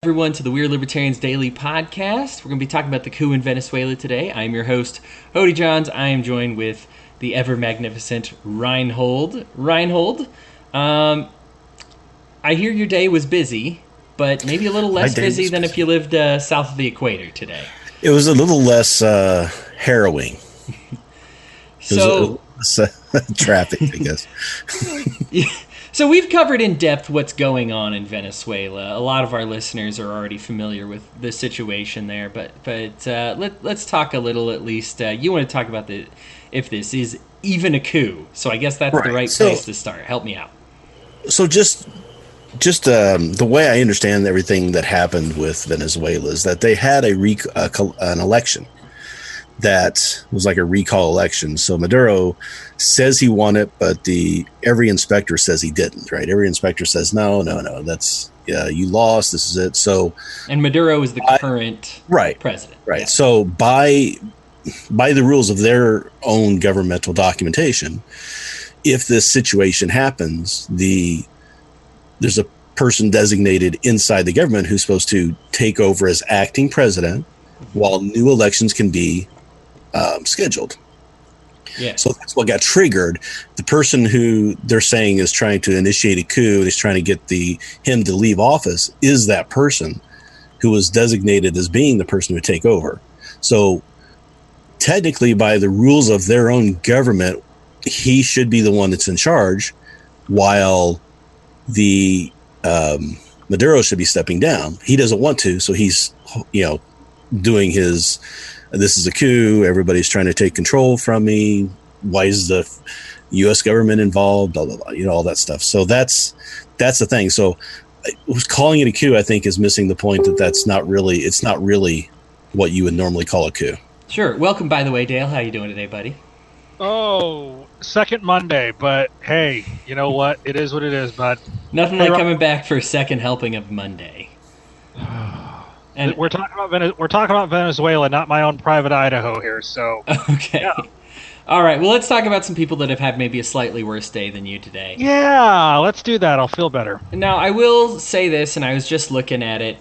Everyone to the Weird Libertarians Daily Podcast. We're going to be talking about the coup in Venezuela today. I'm your host, Hodey Johns. I am joined with the ever-magnificent Rhinehold. Rhinehold, I hear your day was busy, but maybe a little My less day busy was than if busy. you lived south of the equator today. It was a little less harrowing. It was a So, little less traffic, I guess. so we've covered in depth what's going on in Venezuela. A lot of our listeners are already familiar with the situation there, but let's talk a little at least. You want to talk about if this is even a coup. So I guess that's the Right. right So, place to start. Help me out. so just the way I understand everything that happened with Venezuela is that they had an election that was like a recall election. So Maduro says he won it, but every inspector says he didn't. Right? Every inspector says no. That's you lost. This is it. So And Maduro is the I, current right, president. right. Yeah. So by the rules of their own governmental documentation, if this situation happens, there's a person designated inside the government who's supposed to take over as acting president while new elections can be scheduled. Yeah. So that's what got triggered. The person who they're saying is trying to initiate a coup and is trying to get him to leave office is that person who was designated as being the person who take over. So technically, by the rules of their own government, he should be the one that's in charge, while the Maduro should be stepping down. He doesn't want to, so he's doing his. This is a coup. Everybody's trying to take control from me. Why is the U.S. government involved? Blah blah blah. All that stuff. So that's the thing. So calling it a coup, I think, is missing the point that it's not really what you would normally call a coup. Sure. Welcome, by the way, Dale. How you doing today, buddy? Oh, second Monday, but hey, you know what? It is what it is, bud. Nothing Hey, like coming back for a second helping of Monday. And we're talking about Venezuela, not my own private Idaho here. So okay. yeah, All right. Well, let's talk about some people that have had maybe a slightly worse day than you today. yeah, let's do that. I'll feel better. Now, I will say this, and I was just looking at it.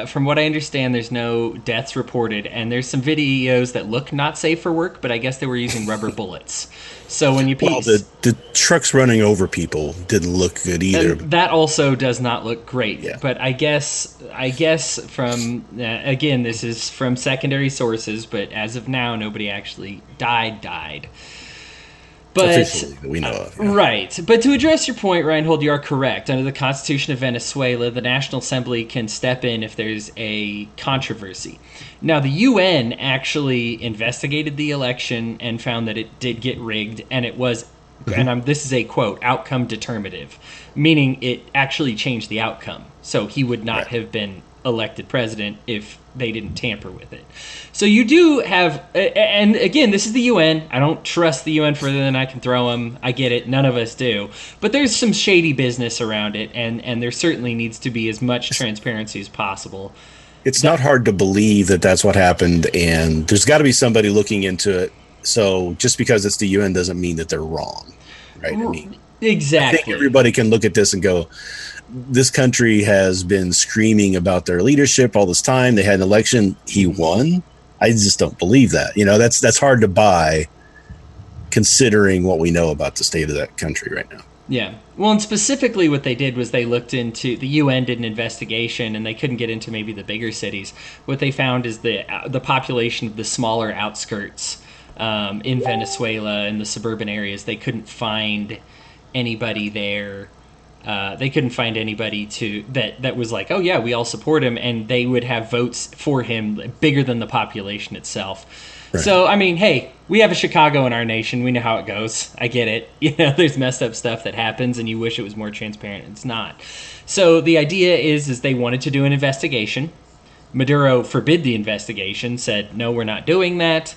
From what I understand, there's no deaths reported, and there's some videos that look not safe for work, but I guess they were using rubber bullets. So when you Well, the trucks running over people didn't look good either. that also does not look great. Yeah. But I guess from again, this is from secondary sources, but as of now, nobody actually died. But Officially that we know of. Yeah. right. But to address your point, Rhinehold, you are correct. Under the Constitution of Venezuela, the National Assembly can step in if there's a controversy. Now, the UN actually investigated the election and found that it did get rigged, and it was, and this is a quote, outcome determinative, meaning it actually changed the outcome. So he would not have been elected president if they didn't tamper with it. So you do have, and again, this is the UN. I don't trust the UN further than I can throw them. I get it. None of us do. But there's some shady business around it, and there certainly needs to be as much transparency as possible. It's not hard to believe that that's what happened, and there's got to be somebody looking into it. So just because it's the UN doesn't mean that they're wrong, right? I mean, exactly. I think everybody can look at this and go, this country has been screaming about their leadership all this time. They had an election. He won. I just don't believe that. That's hard to buy considering what we know about the state of that country right now. Yeah. Well, and specifically what they did was they looked into, the UN did an investigation, and they couldn't get into maybe the bigger cities. What they found is the population of the smaller outskirts in Venezuela, in the suburban areas, they couldn't find anybody there. They couldn't find anybody that was like, oh yeah, we all support him, and they would have votes for him bigger than the population itself. Right. So, I mean, hey, we have a Chicago in our nation. We know how it goes. I get it. There's messed up stuff that happens, and you wish it was more transparent. It's not. So the idea is they wanted to do an investigation. Maduro forbid the investigation, said, no, we're not doing that.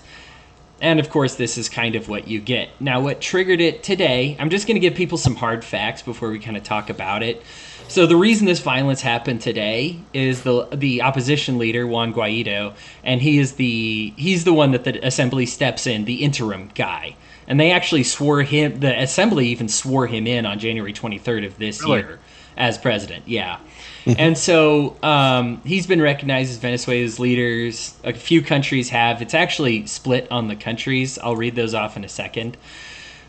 And, of course, this is kind of what you get. Now, what triggered it today, I'm just going to give people some hard facts before we kind of talk about it. So the reason this violence happened today is the opposition leader, Juan Guaido, and he's the one that the assembly steps in, the interim guy. And they actually the assembly even swore him in on January 23rd of this year as president. Yeah. And so he's been recognized as Venezuela's leaders. A few countries have. It's actually split on the countries. I'll read those off in a second.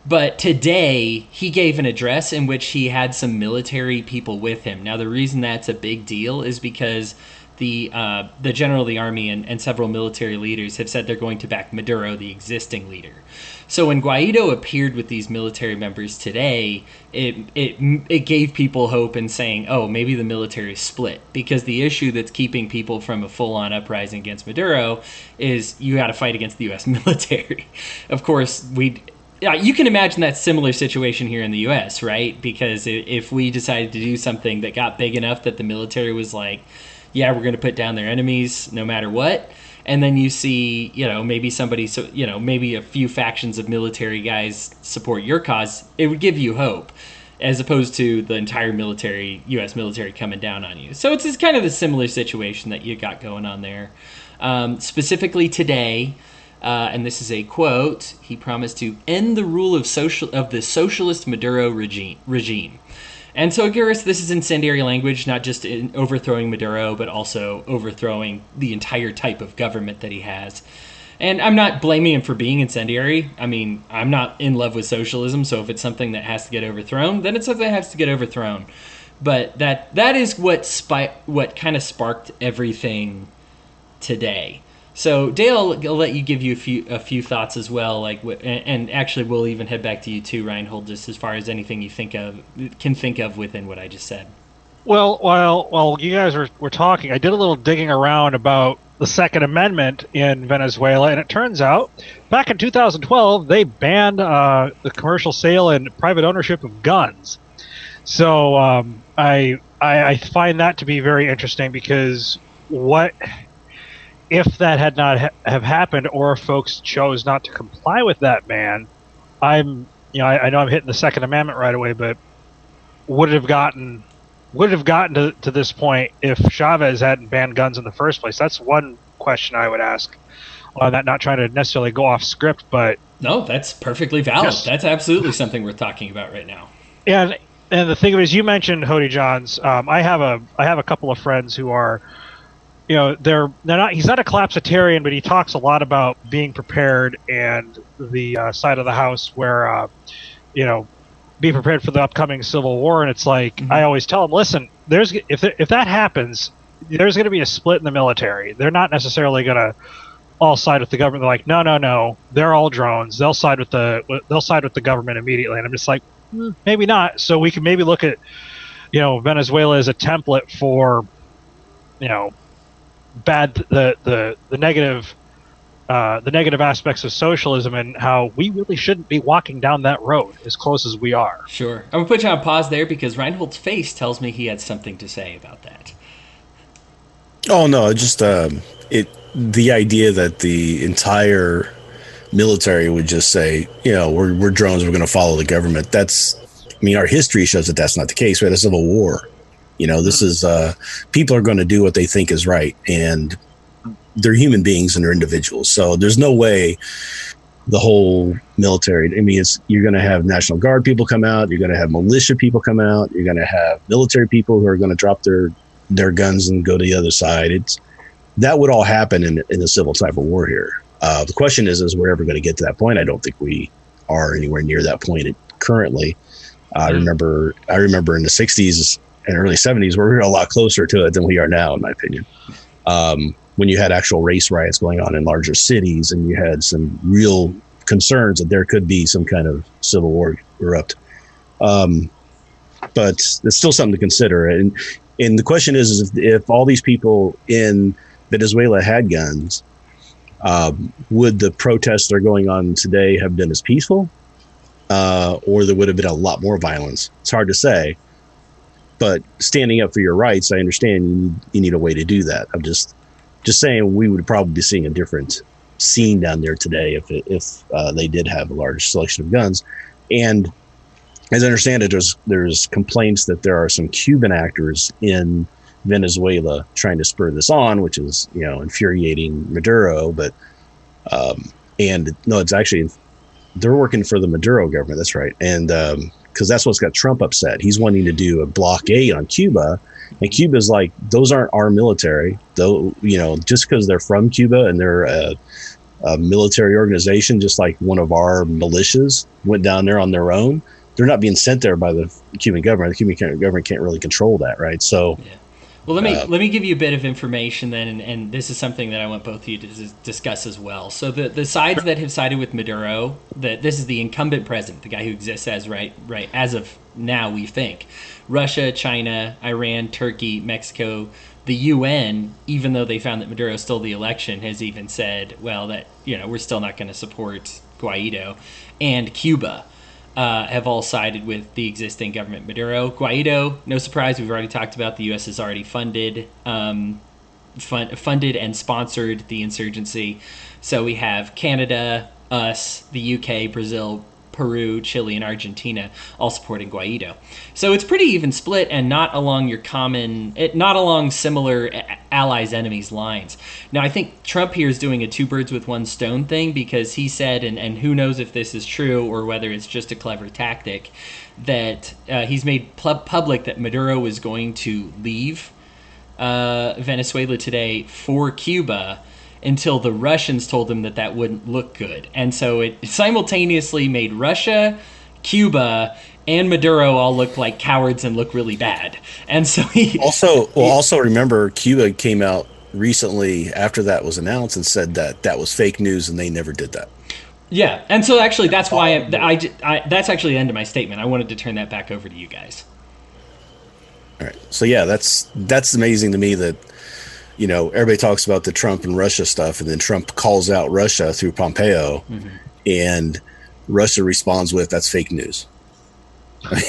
But today, he gave an address in which he had some military people with him. Now, the reason that's a big deal is because the general of the army and several military leaders have said they're going to back Maduro, the existing leader. So when Guaido appeared with these military members today, it gave people hope in saying, oh, maybe the military is split. Because the issue that's keeping people from a full-on uprising against Maduro is you got to fight against the U.S. military. Of course, you can imagine that similar situation here in the U.S., right? Because if we decided to do something that got big enough that the military was like, yeah, we're going to put down their enemies no matter what, and then you see, maybe maybe a few factions of military guys support your cause, it would give you hope, as opposed to the entire U.S. military coming down on you. So it's kind of the similar situation that you got going on there. Specifically today, and this is a quote, he promised to end the rule of the socialist Maduro regime. And so, Garrus, this is incendiary language, not just in overthrowing Maduro, but also overthrowing the entire type of government that he has. And I'm not blaming him for being incendiary. I mean, I'm not in love with socialism, so if it's something that has to get overthrown, then it's something that has to get overthrown. But that is what kind of sparked everything today. So, Dale, I'll let you give you a few thoughts as well, and actually we'll even head back to you too, Rhinehold, just as far as anything you can think of within what I just said. Well, while you guys were talking, I did a little digging around about the Second Amendment in Venezuela, and it turns out back in 2012 they banned the commercial sale and private ownership of guns. So I find that to be very interesting, because what if that had not have happened, or if folks chose not to comply with that ban, I know I'm hitting the Second Amendment right away, but would it have gotten to this point if Chavez hadn't banned guns in the first place? That's one question I would ask on that, not trying to necessarily go off script, but no, that's perfectly valid. Yes. That's absolutely something we're talking about right now. And the thing is, you mentioned Hodey Johns. I have a couple of friends who are, they're not. He's not a collapsitarian, but he talks a lot about being prepared and the side of the house where, be prepared for the upcoming civil war. And it's like, mm-hmm. I always tell him, listen, if that happens, there's going to be a split in the military. They're not necessarily going to all side with the government. They're like, no, they're all drones. They'll side with the government immediately. And I'm just like, maybe not. So we can maybe look at, Venezuela as a template for, the negative aspects of socialism, and how we really shouldn't be walking down that road as close as we are. Sure. I'm going to put you on pause there because Rhinehold's face tells me he had something to say about that. Oh, no, just the idea that the entire military would just say, we're drones, we're going to follow the government. Our history shows that that's not the case. We had a civil war. This is people are going to do what they think is right, and they're human beings and they're individuals. So there's no way the whole military. You're going to have National Guard people come out. You're going to have militia people come out. You're going to have military people who are going to drop their guns and go to the other side. That would all happen in a civil type of war here. The question is we're ever going to get to that point? I don't think we are anywhere near that point currently. I remember in the 60s and early 70s, we were a lot closer to it than we are now, in my opinion. When you had actual race riots going on in larger cities, and you had some real concerns that there could be some kind of civil war erupt. But it's still something to consider. And the question is if all these people in Venezuela had guns, would the protests that are going on today have been as peaceful? Or there would have been a lot more violence? It's hard to say. But standing up for your rights, I understand you need a way to do that. I'm just saying we would probably be seeing a different scene down there today if they did have a large selection of guns. And as I understand it, there's complaints that there are some Cuban actors in Venezuela trying to spur this on, which is infuriating Maduro. But and no, it's actually they're working for the Maduro government. That's right. And because that's what's got Trump upset. He's wanting to do a blockade on Cuba, and Cuba's like, those aren't our military, though. Just because they're from Cuba and they're a military organization, just like one of our militias went down there on their own. They're not being sent there by the Cuban government. The Cuban government can't really control that, right? So, yeah. Well, let me give you a bit of information then, and this is something that I want both of you to discuss as well. So the sides that have sided with Maduro, this is the incumbent president, the guy who exists as right as of now, we think. Russia, China, Iran, Turkey, Mexico, the UN, even though they found that Maduro stole the election, has even said, well, that we're still not going to support Guaido, and Cuba. Have all sided with the existing government. Maduro, Guaido, no surprise. We've already talked about the U.S. has already funded and sponsored the insurgency. So we have Canada, us, the U.K., Brazil, Peru, Chile, and Argentina all supporting Guaido. So it's pretty even split, and not along similar allies enemies lines. Now I think Trump here is doing a two birds with one stone thing, because he said, and who knows if this is true or whether it's just a clever tactic, that he's made public that Maduro was going to leave Venezuela today for Cuba until the Russians told him that wouldn't look good. And so it simultaneously made Russia, Cuba, and Maduro all look like cowards and look really bad. And so also remember, Cuba came out recently after that was announced and said that was fake news, and they never did that. Yeah, and so actually that's why that's actually the end of my statement. I wanted to turn that back over to you guys. All right. So yeah, that's amazing to me that everybody talks about the Trump and Russia stuff, and then Trump calls out Russia through Pompeo, and Russia responds with, that's fake news. I mean,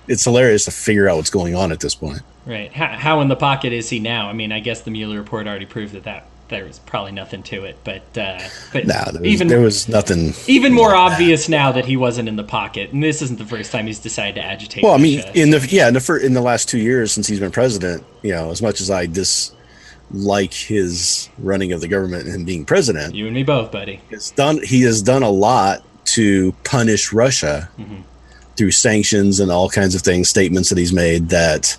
it's hilarious to figure out what's going on at this point. Right. How in the pocket is he now? I mean, I guess the Mueller report already proved that there was probably nothing to it, but there was nothing. Even more obvious now that he wasn't in the pocket, and this isn't the first time he's decided to agitate. Well, I mean, in the last 2 years since he's been president, as much as I dislike his running of the government and being president, you and me both, buddy, he has done a lot to punish Russia through sanctions and all kinds of things, statements that he's made that,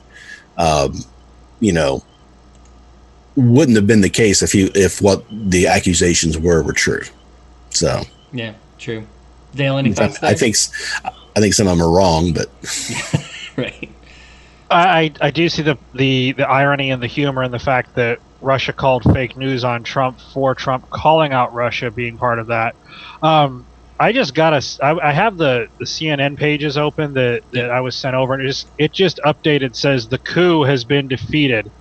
wouldn't have been the case if what the accusations were true. So yeah, true. Dale, any thoughts there? I think some of them are wrong, but right. I do see the irony and the humor in the fact that Russia called fake news on Trump for Trump calling out Russia being part of that. I just I have the CNN pages open that I was sent over, and it just updated, says the coup has been defeated.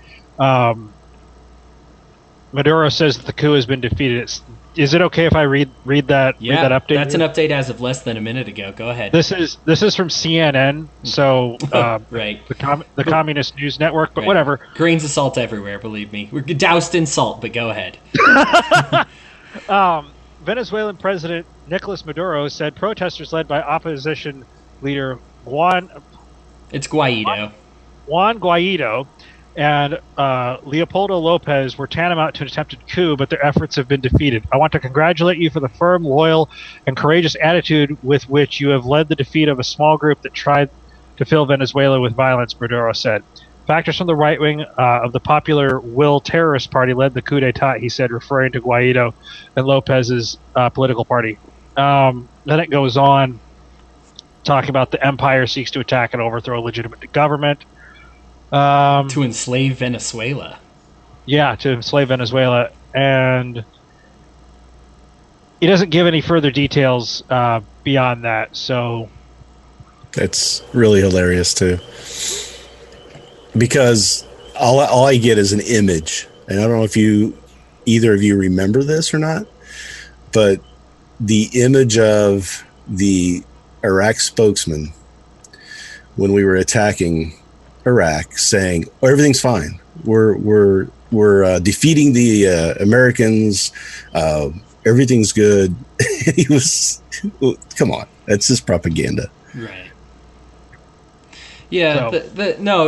Maduro says that the coup has been defeated. Is it okay if I read that? Yeah, read that update? That's an update as of less than a minute ago. Go ahead. This is from CNN, so right, the Communist News Network, but right. Whatever. Grains of salt everywhere. Believe me, we're doused in salt. But go ahead. Venezuelan President Nicolas Maduro said protesters led by opposition leader Juan Guaido and Leopoldo Lopez were tantamount to an attempted coup, but their efforts have been defeated. I want to congratulate you for the firm, loyal, and courageous attitude with which you have led the defeat of a small group that tried to fill Venezuela with violence, Maduro said. Factors from the right wing of the Popular Will Terrorist Party led the coup d'etat, he said, referring to Guaido and Lopez's political party. Then it goes on talking about the empire seeks to attack and overthrow a legitimate government. To enslave Venezuela. Yeah, to enslave Venezuela. And he doesn't give any further details beyond that. So that's really hilarious, too. Because all I get is an image. And I don't know if either of you remember this or not, but the image of the Iraq spokesman when we were attacking Iraq saying, "Oh, everything's fine. We're defeating the Americans. Everything's good." He was, come on, that's just propaganda, right? Yeah, so.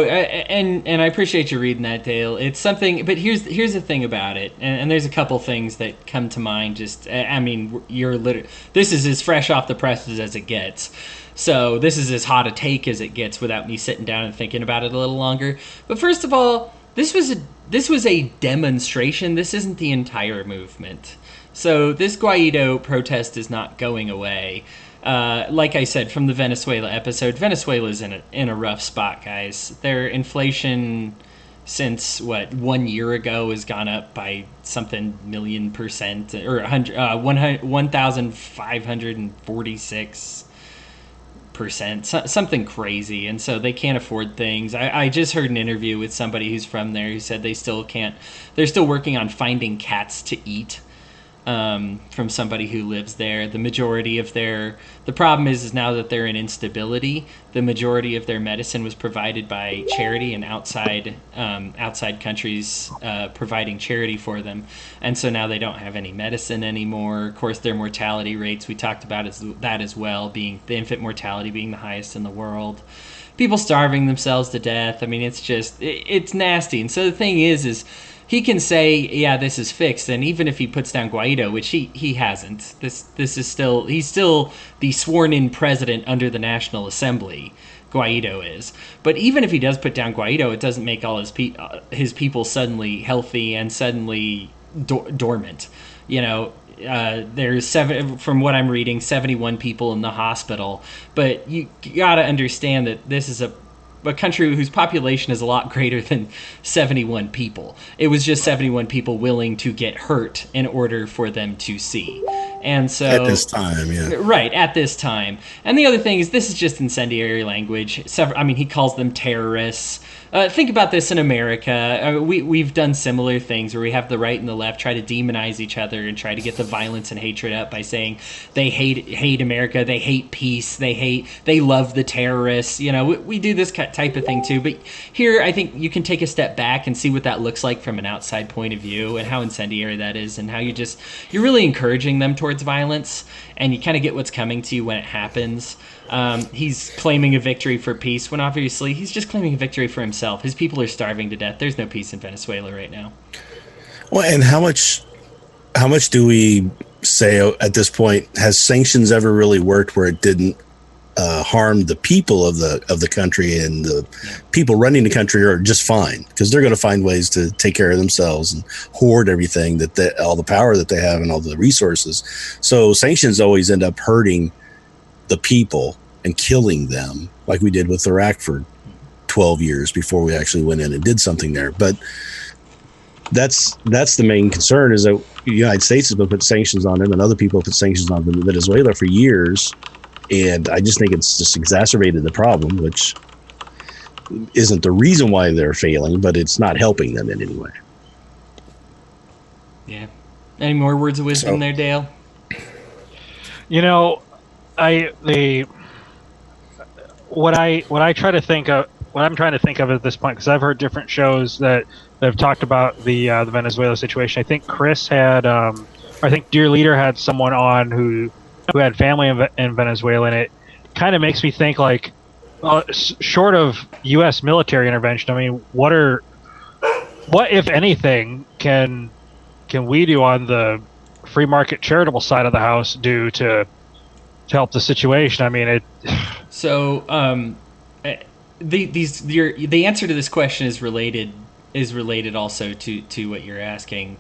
And I appreciate you reading that, Dale. It's something, but here's the thing about it, and there's a couple things that come to mind. Just, I mean, this is as fresh off the presses as it gets. So this is as hot a take as it gets without me sitting down and thinking about it a little longer. But first of all, this was a demonstration. This isn't the entire movement. So this Guaido protest is not going away. Like I said from the Venezuela episode, Venezuela's in a rough spot, guys. Their inflation since 1 year ago has gone up by something million% or 1,546%, something crazy, and so they can't afford things. I just heard an interview with somebody who's from there who said they still can't. They're still working on finding cats to eat. From somebody who lives there. The problem is now that they're in instability, the majority of their medicine was provided by charity and outside countries providing charity for them, and so now they don't have any medicine anymore. Of course, their mortality rates, we talked about that as well, being the infant mortality being the highest in the world. People starving themselves to death. I mean, it's nasty. And so the thing is he can say, yeah, this is fixed, and even if he puts down Guaido, which he hasn't, this is he's still the sworn-in president under the National Assembly. Guaido is, but even if he does put down Guaido, it doesn't make all his people suddenly healthy and suddenly dormant. There's from what I'm reading, 71 people in the hospital, but you got to understand that this is a country whose population is a lot greater than 71 people. It was just 71 people willing to get hurt in order for them to see. And so at this time, yeah. Right, at this time. And the other thing is, this is just incendiary language. He calls them terrorists. Think about this in America. We've done similar things where we have the right and the left try to demonize each other and try to get the violence and hatred up by saying they hate America, they hate peace, they love the terrorists. We do this type of thing too. But here, I think you can take a step back and see what that looks like from an outside point of view and how incendiary that is, and how you're really encouraging them towards violence, and you kind of get what's coming to you when it happens. He's claiming a victory for peace when obviously he's just claiming a victory for himself. His people are starving to death. There's no peace in Venezuela right now. Well, and how much do we say at this point, has sanctions ever really worked where it didn't harm the people of the country, and the people running the country are just fine because they're going to find ways to take care of themselves and hoard everything all the power that they have and all the resources. So sanctions always end up hurting the people and killing them, like we did with Iraq for 12 years before we actually went in and did something there. But that's the main concern, is that the United States has been put sanctions on them, and other people have put sanctions on Venezuela for years. And I just think it's just exacerbated the problem, which isn't the reason why they're failing, but it's not helping them in any way. Yeah. Any more words of wisdom there, Dale? What I'm trying to think of at this point, because I've heard different shows that have talked about the Venezuela situation. I think Chris had, I think Dear Leader had someone on who had family in Venezuela, and it kind of makes me think, like, short of U.S. military intervention, I mean, what if anything can we do on the free market charitable side of the house do to help the situation? I mean, So the answer to this question is related also to what you're asking.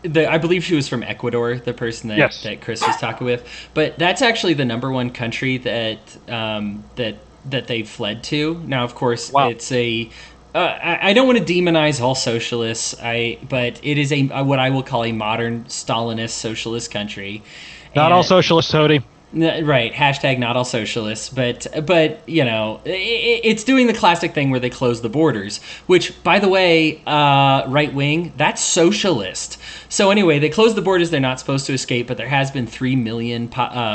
I believe she was from Ecuador, the person that Chris was talking with, but that's actually the number one country that they fled to. Now, of course, it's I don't want to demonize all socialists, but it is what I will call a modern Stalinist socialist country. Not all socialists, Hodey. Right, hashtag not all socialists, but it's doing the classic thing where they close the borders, which, by the way, right wing, that's socialist. So anyway, they close the borders. They're not supposed to escape, but there has been 3 million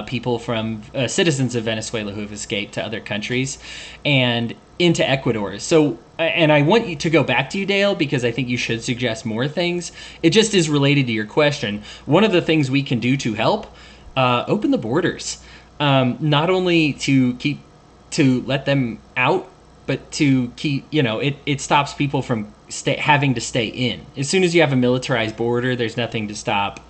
people from citizens of Venezuela who have escaped to other countries and into Ecuador. So, and I want you to go back to you, Dale, because I think you should suggest more things. It just is related to your question. One of the things we can do to help, open the borders, not only to let them out, but to keep, it stops people from having to stay in. As soon as you have a militarized border, there's nothing to stop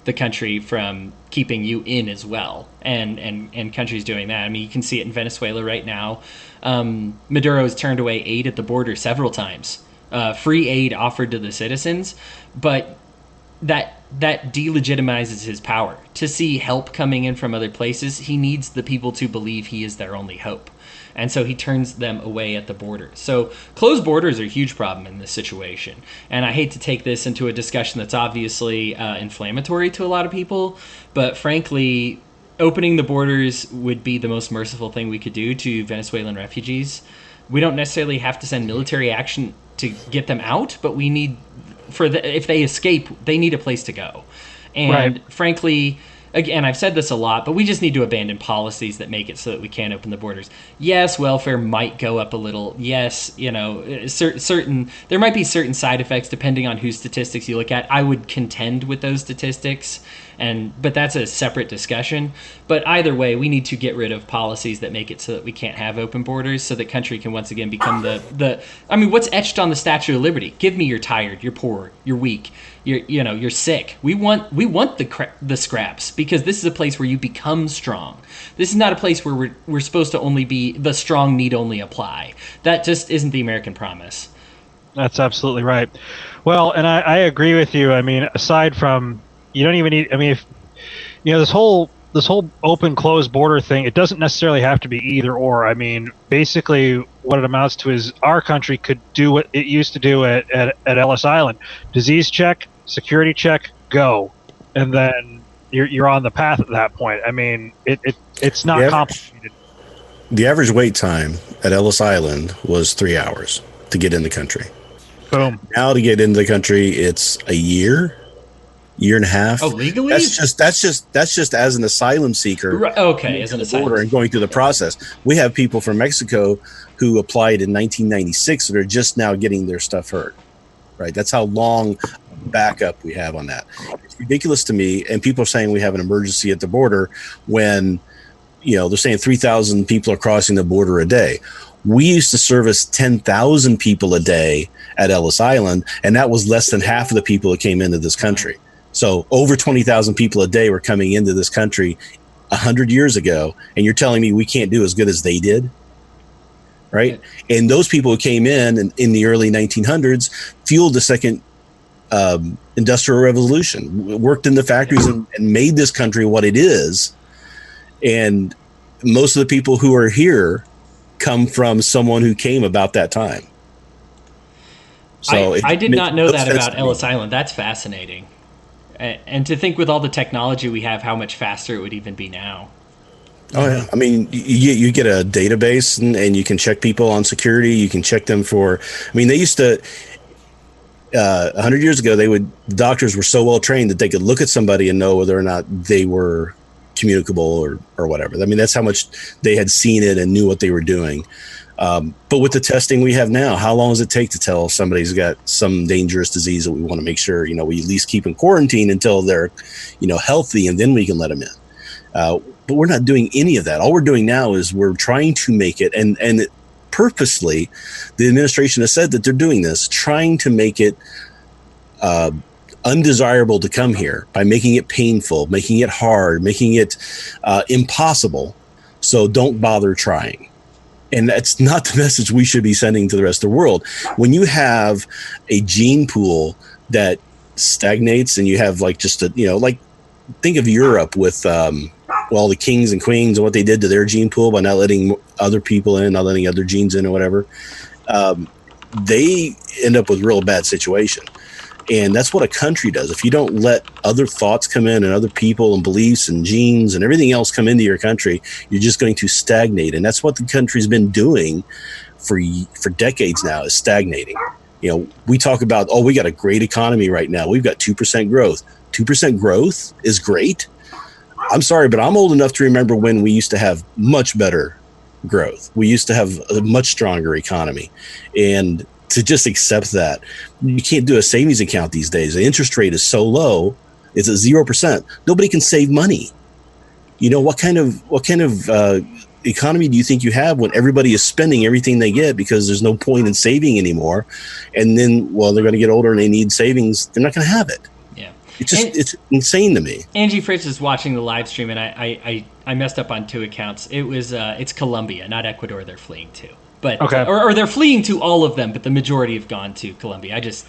the country from keeping you in as well. And countries doing that. I mean, you can see it in Venezuela right now. Maduro's turned away aid at the border several times. Free aid offered to the citizens, but that delegitimizes his power. To see help coming in from other places, he needs the people to believe he is their only hope. And so he turns them away at the border. So closed borders are a huge problem in this situation. And I hate to take this into a discussion that's obviously inflammatory to a lot of people, but frankly, opening the borders would be the most merciful thing we could do to Venezuelan refugees. We don't necessarily have to send military action to get them out, but we need, if they escape, they need a place to go. And frankly, again, I've said this a lot, but we just need to abandon policies that make it so that we can't open the borders. Yes, welfare might go up a little. Yes, certain there might be certain side effects depending on whose statistics you look at. I would contend with those statistics, but that's a separate discussion. But either way, we need to get rid of policies that make it so that we can't have open borders, so that country can once again become I mean, what's etched on the Statue of Liberty? Give me you're tired, you're poor, you're weak, you're sick. We want the scraps, because this is a place where you become strong. This is not a place where we're supposed to only be the strong need only apply. That just isn't the American promise. That's absolutely right. Well, and I agree with you. I mean, aside from, you don't even need, I mean, if this whole open closed border thing, it doesn't necessarily have to be either or. I mean, basically what it amounts to is our country could do what it used to do at Ellis Island. Disease check, security check, go. And then you're on the path at that point. I mean, it's not complicated. The average wait time at Ellis Island was 3 hours to get in the country. Boom. Now to get into the country, it's a year and a half. Oh, legally? That's just as an asylum seeker. Okay, as an asylum and going through the process. We have people from Mexico who applied in 1996 that are just now getting their stuff heard. Right? That's how long backup we have on that. It's ridiculous to me, and people are saying we have an emergency at the border when they're saying 3,000 people are crossing the border a day. We used to service 10,000 people a day at Ellis Island, and that was less than half of the people that came into this country. So over 20,000 people a day were coming into this country 100 years ago, and you're telling me we can't do as good as they did? Right? And those people who came in the early 1900s fueled the second industrial revolution, worked in the factories and made this country what it is. And most of the people who are here come from someone who came about that time. So I did not know that about Ellis Island. That's fascinating. And to think with all the technology we have, how much faster it would even be now. Oh, yeah. I mean, you get a database and you can check people on security. You can check them for, I mean, they used to, 100 years ago, doctors were so well trained that they could look at somebody and know whether or not they were communicable or whatever. I mean, that's how much they had seen it and knew what they were doing. But with the testing we have now, how long does it take to tell if somebody's got some dangerous disease that we want to make sure, we at least keep in quarantine until they're, healthy, and then we can let them in. But we're not doing any of that. All we're doing now is we're trying to make it, and purposely, the administration has said that they're doing this, trying to make it undesirable to come here by making it painful, making it hard, making it impossible. So don't bother trying. And that's not the message we should be sending to the rest of the world. When you have a gene pool that stagnates and you have think of Europe with the kings and queens and what they did to their gene pool by not letting other people in, not letting other genes in or whatever. They end up with a real bad situation. And that's what a country does. If you don't let other thoughts come in and other people and beliefs and genes and everything else come into your country, you're just going to stagnate. And that's what the country's been doing for decades now, is stagnating. We talk about, we got a great economy right now. We've got 2% growth. 2% growth is great. I'm sorry, but I'm old enough to remember when we used to have much better growth. We used to have a much stronger economy. And to just accept that, you can't do a savings account these days. The interest rate is so low, it's at 0%. Nobody can save money. What kind of economy do you think you have when everybody is spending everything they get because there's no point in saving anymore? And then, they're going to get older and they need savings. They're not going to have it. Yeah. It's insane to me. Angie Fritz is watching the live stream, and I messed up on 2 accounts. It's Colombia, not Ecuador. They're fleeing to, but Okay. or they're fleeing to all of them, but the majority have gone to Colombia. I just,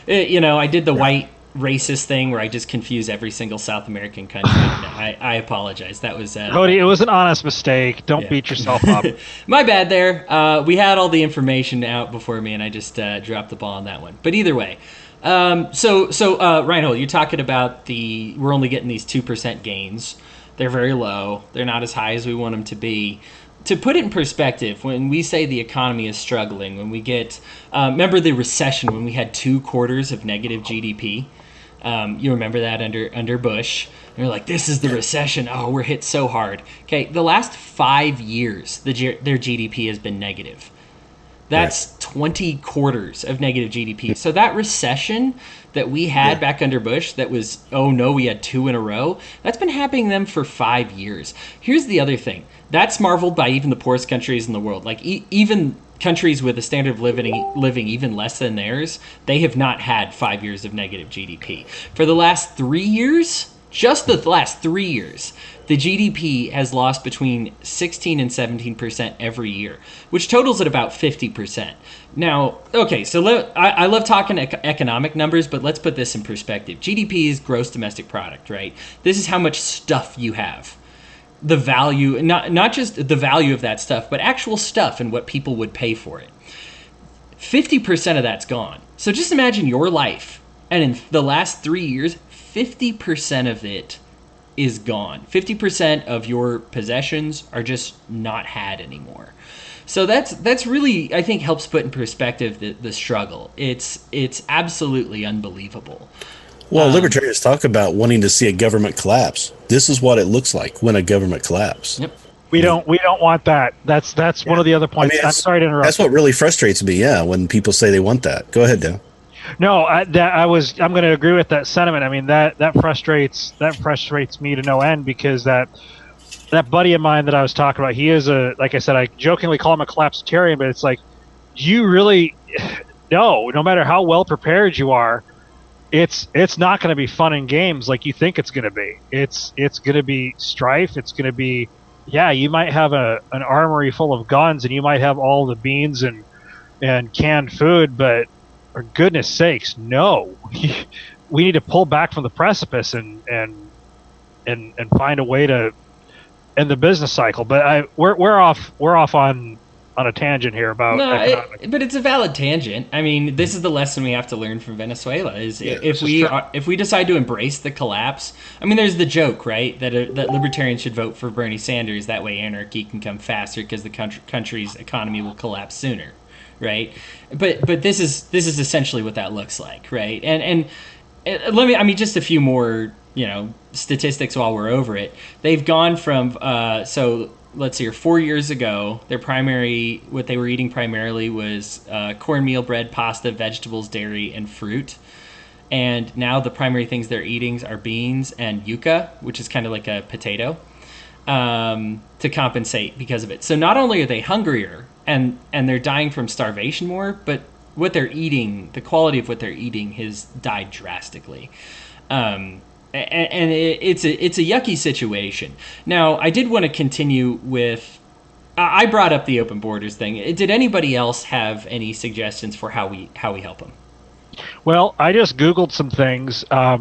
I did the white racist thing where I just confuse every single South American country. I apologize. That was Hodey, it was an honest mistake. Don't beat yourself up. My bad there. We had all the information out before me, and I just dropped the ball on that one. But either way, so Rhinehold, you're talking about we're only getting these 2% gains. They're very low. They're not as high as we want them to be. To put it in perspective, when we say the economy is struggling, when we get, remember the recession when we had 2 quarters of negative GDP? You remember that under Bush. And you're like, this is the recession. Oh, we're hit so hard. Okay, the last 5 years, their GDP has been negative. That's 20 quarters of negative GDP. So that recession that we had back under Bush, that was, oh no, we had 2 in a row, that's been happening to them for 5 years. Here's the other thing. That's marveled by even the poorest countries in the world. Like even countries with a standard of living even less than theirs, they have not had 5 years of negative GDP. For the last 3 years, just the last 3 years, the GDP has lost between 16 and 17% every year, which totals at about 50%. Now, okay, so I love talking economic numbers, but let's put this in perspective. GDP is gross domestic product, right? This is how much stuff you have. The value, not just the value of that stuff, but actual stuff and what people would pay for it. 50% of that's gone. So just imagine your life, and in the last 3 years, 50% of it is gone. 50% of your possessions are just not had anymore. So that's really, I think, helps put in perspective the struggle. It's absolutely unbelievable. Well, libertarians talk about wanting to see a government collapse. This is what it looks like when a government collapses. Yep. We don't want that. That's one of the other points. I'm sorry to interrupt. That's what really frustrates me. Yeah, when people say they want that. Go ahead, Dan. No, I'm going to agree with that sentiment. I mean, that frustrates me to no end, because that buddy of mine that I was talking about, he is like I said, I jokingly call him a collapsitarian, but it's like, you really no matter how well prepared you are, it's not going to be fun and games like you think it's going to be. It's going to be strife. It's going to be, you might have an armory full of guns, and you might have all the beans and canned food, but for goodness sakes, no. We need to pull back from the precipice and find a way to end the business cycle. But we're off on a tangent here about economics. But it's a valid tangent. I mean, this is the lesson we have to learn from Venezuela: if we decide to embrace the collapse. I mean, there's the joke, right, that libertarians should vote for Bernie Sanders. That way, anarchy can come faster because the country's economy will collapse sooner. Right, but this is essentially what that looks like, right? And just a few more statistics while we're over it. They've gone from so let's see, 4 years ago, what they were eating primarily was cornmeal, bread, pasta, vegetables, dairy, and fruit. And now the primary things they're eating are beans and yuca, which is kind of like a potato, to compensate because of it. So not only are they hungrier and they're dying from starvation more, but what they're eating, the quality of what they're eating has died drastically. And it's a yucky situation. Now, I did want to continue with, I brought up the open borders thing. Did anybody else have any suggestions for how we help them? Well, I just Googled some things. I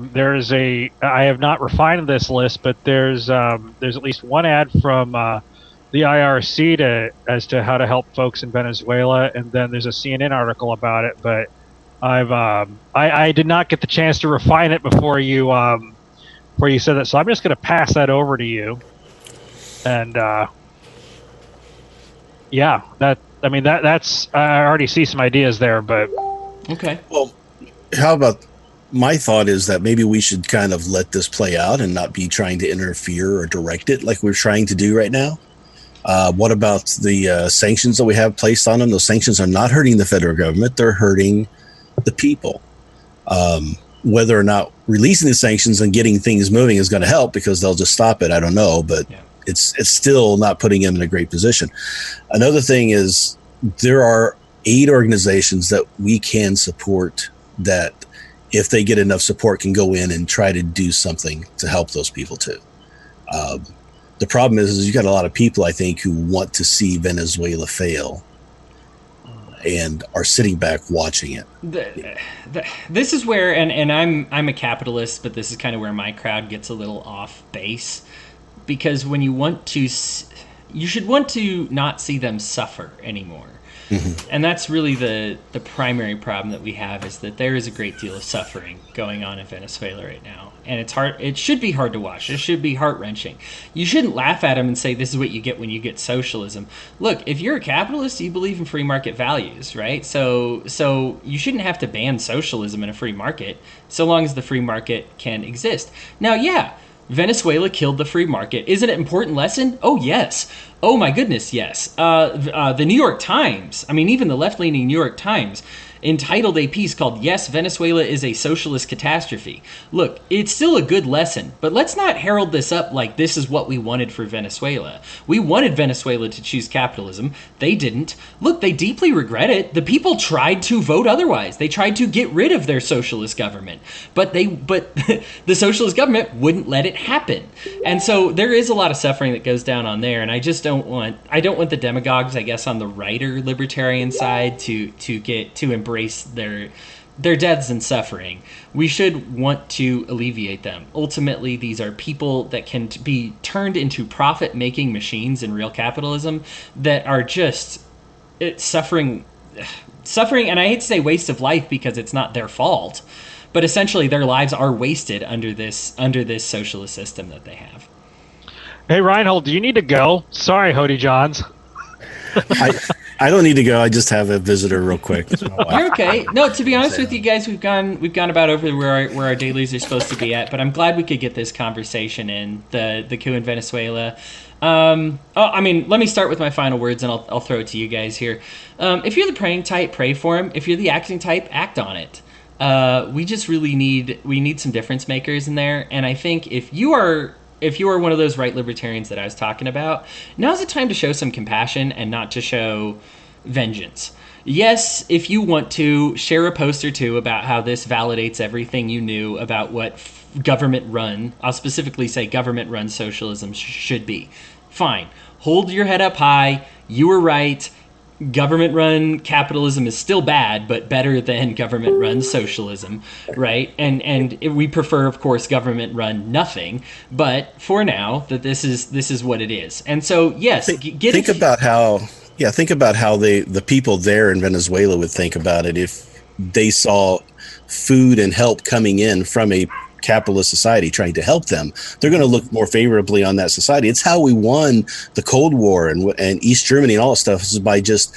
have not refined this list, but there's at least one ad from the IRC as to how to help folks in Venezuela, and then there's a CNN article about it. But I did not get the chance to refine it before you said that, so I'm just going to pass that over to you. And that's I already see some ideas there, but okay. Well, how about, my thought is that maybe we should kind of let this play out and not be trying to interfere or direct it like we're trying to do right now. What about the sanctions that we have placed on them? Those sanctions are not hurting the federal government. They're hurting the people. Whether or not releasing the sanctions and getting things moving is going to help because they'll just stop it, I don't know. But it's still not putting them in a great position. Another thing is there are 8 organizations that we can support that if they get enough support, can go in and try to do something to help those people too. The problem is you got a lot of people, I think, who want to see Venezuela fail and are sitting back watching it. This is where, and I'm a capitalist, but this is kind of where my crowd gets a little off base, because when you want to, you should want to not see them suffer anymore. Mm-hmm. And that's really the primary problem that we have, is that there is a great deal of suffering going on in Venezuela right now. And it's hard. It should be hard to watch. It should be heart-wrenching. You shouldn't laugh at them and say, this is what you get when you get socialism. Look, if you're a capitalist, you believe in free market values, right? So you shouldn't have to ban socialism in a free market, so long as the free market can exist. Now, yeah, Venezuela killed the free market. Is it an important lesson? Oh, yes. Oh, my goodness, yes. The New York Times, I mean, even the left-leaning New York Times, entitled a piece called, "Yes, Venezuela is a Socialist Catastrophe." Look, it's still a good lesson, but let's not herald this up like this is what we wanted for Venezuela. We wanted Venezuela to choose capitalism. They didn't. Look, they deeply regret it. The people tried to vote otherwise. They tried to get rid of their socialist government, but the socialist government wouldn't let it happen. And so there is a lot of suffering that goes down on there, and I don't want the demagogues, I guess, on the right or libertarian side to embrace their deaths and suffering. We should want to alleviate them. Ultimately, these are people that can be turned into profit-making machines in real capitalism that are just suffering, and I hate to say waste of life because it's not their fault, but essentially their lives are wasted under this socialist system that they have. Hey, Rhinehold, do you need to go? Sorry, Hodey Johns. I don't need to go. I just have a visitor real quick. You're okay. No, to be honest with you guys, we've gone about over where our dailies are supposed to be at, but I'm glad we could get this conversation in, the coup in Venezuela. I mean, let me start with my final words, and I'll throw it to you guys here. If you're the praying type, pray for him. If you're the acting type, act on it. We just really need some difference makers in there, and I think if you are one of those right libertarians that I was talking about, now's the time to show some compassion and not to show vengeance. Yes, if you want to, share a post or two about how this validates everything you knew about what government-run, I'll specifically say government-run socialism should be. Fine. Hold your head up high. You were right. Government-run capitalism is still bad, but better than government-run socialism, right? And we prefer, of course, government-run nothing. But for now, that this is what it is. And so, yes, think about how the people there in Venezuela would think about it if they saw food and help coming in from a capitalist society trying to help them. They're going to look more favorably on that society. It's how we won the Cold War and East Germany and all that stuff, is by just,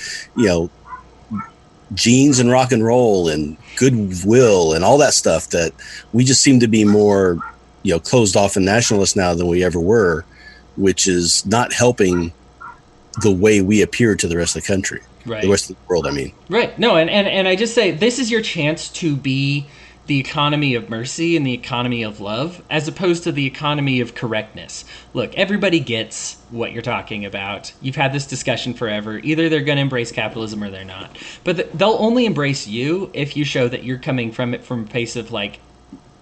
jeans and rock and roll and goodwill and all that stuff, that we just seem to be more, closed off and nationalist now than we ever were, which is not helping the way we appear to the rest of the country, right? The rest of the world, I mean. Right. No, and I just say this is your chance to be the economy of mercy and the economy of love, as opposed to the economy of correctness. Look, everybody gets what you're talking about. You've had this discussion forever. Either they're going to embrace capitalism or they're not. But they'll only embrace you if you show that you're coming from it from a place of like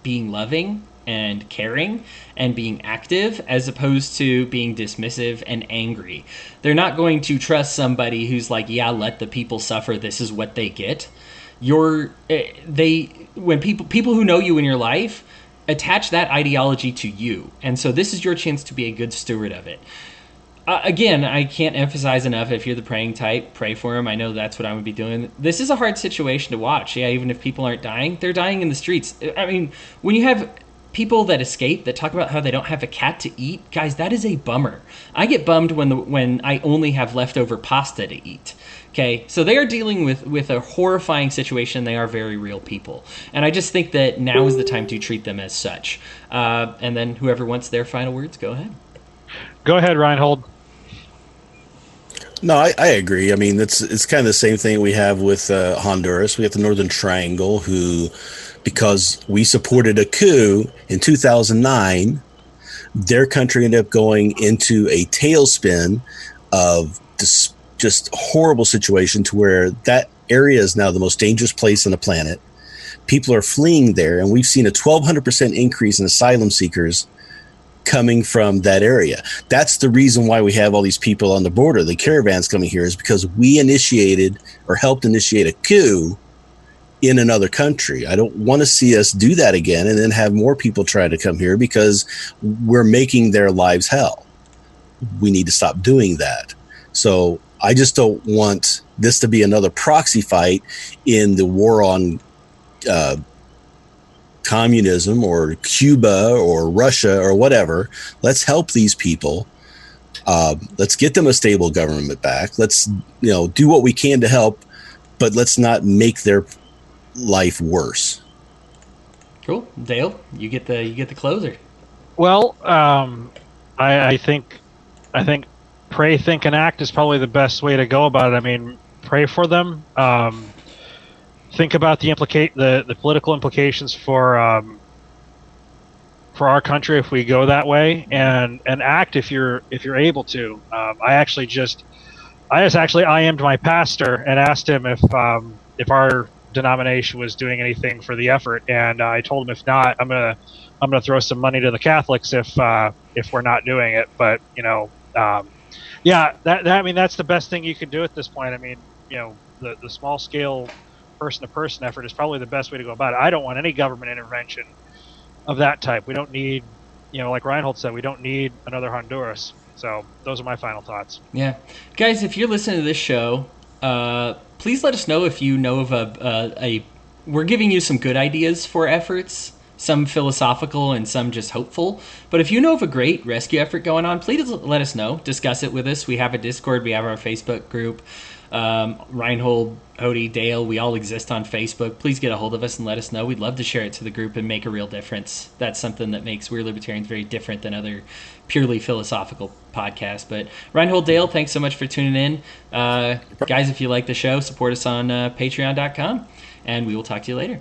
being loving and caring and being active, as opposed to being dismissive and angry. They're not going to trust somebody who's like, yeah, let the people suffer. This is what they get. When people who know you in your life attach that ideology to you, and so this is your chance to be a good steward of it. Again, I can't emphasize enough, if you're the praying type, pray for him. I know that's what I would be doing. This is a hard situation to watch. Yeah, even if people aren't dying, they're dying in the streets. I mean, when you have people that escape, that talk about how they don't have a cat to eat, guys, that is a bummer. I get bummed when I only have leftover pasta to eat. Okay, so they are dealing with a horrifying situation. They are very real people. And I just think that now is the time to treat them as such. And then whoever wants their final words, go ahead. Go ahead, Rhinehold. No, I agree. I mean, it's kind of the same thing we have with Honduras. We have the Northern Triangle, who, because we supported a coup in 2009, their country ended up going into a tailspin of just horrible situation, to where that area is now the most dangerous place on the planet. People are fleeing there, and we've seen a 1,200% increase in asylum seekers coming from that area. That's the reason why we have all these people on the border, the caravans coming here, is because we initiated or helped initiate a coup in another country. I don't want to see us do that again and then have more people try to come here because we're making their lives hell. We need to stop doing that. So I just don't want this to be another proxy fight in the war on communism or Cuba or Russia or whatever. Let's help these people. Let's get them a stable government back. Let's do what we can to help, but let's not make their life worse. Cool. Dale, you get the closer. Well, I think pray, think, and act is probably the best way to go about it. I mean, pray for them. Think about the political implications for our country if we go that way, and act if you're able to. I just IM'd my pastor and asked him if our denomination was doing anything for the effort, and I told him if not, I'm gonna throw some money to the Catholics if we're not doing it. But I mean that's the best thing you can do at this point. I mean, the small scale person-to-person effort is probably the best way to go about it. I don't want any government intervention of that type. We don't need, like Rhinehold said, we don't need another Honduras. So those are my final thoughts. Yeah. Guys, if you're listening to this show, please let us know if you know of we're giving you some good ideas for efforts, some philosophical and some just hopeful. But if you know of a great rescue effort going on, please let us know. Discuss it with us. We have a Discord. We have our Facebook group. Rhinehold, Hodey, Dale, we all exist on Facebook. Please get a hold of us and let us know. We'd love to share it to the group and make a real difference. That's something that makes We're Libertarians very different than other purely philosophical podcasts. But Rhinehold, Dale, thanks so much for tuning in. Guys, if you like the show, support us on patreon.com, and we will talk to you later.